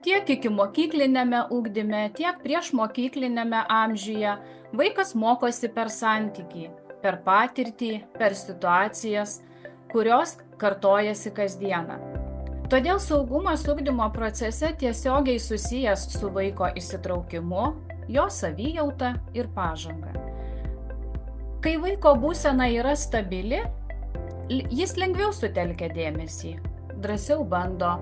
Tiek ikimokyklinėme ugdyme, tiek priešmokyklinėme amžiuje vaikas mokosi per santykį, per patirtį, per situacijas, kurios kartojasi kasdieną. Todėl saugumas ugdymo procese tiesiogiai susijęs su vaiko įsitraukimu, jo savijauta ir pažanga. Kai vaiko būsena yra stabili, jis lengviau sutelkia dėmesį, drąsiau bando,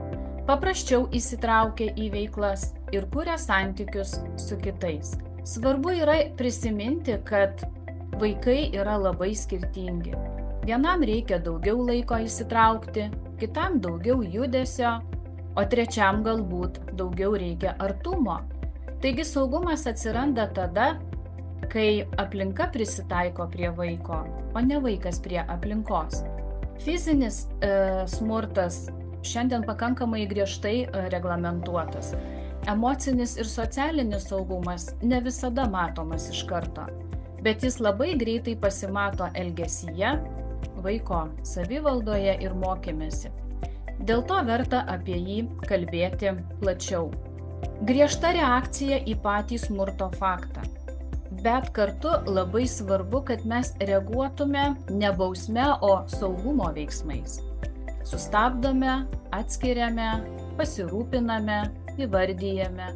paprasčiau įsitraukia į veiklas ir kuria santykius su kitais. Svarbu yra prisiminti, kad vaikai yra labai skirtingi. Vienam reikia daugiau laiko įsitraukti, kitam daugiau judesio, o trečiam galbūt daugiau reikia artumo. Taigi saugumas atsiranda tada, kai aplinka prisitaiko prie vaiko, o ne vaikas prie aplinkos. Fizinis smurtas šiandien pakankamai griežtai reglamentuotas. Emocinis ir socialinis saugumas ne visada matomas iš karto, bet jis labai greitai pasimato elgesyje, vaiko savivaldoje ir mokymesi. Dėl to verta apie jį kalbėti plačiau. Griežta reakcija į patį smurto faktą. Bet kartu labai svarbu, kad mes reaguotume ne bausme, o saugumo veiksmais. Sustabdome, atskiriame, pasirūpiname, įvardyjame.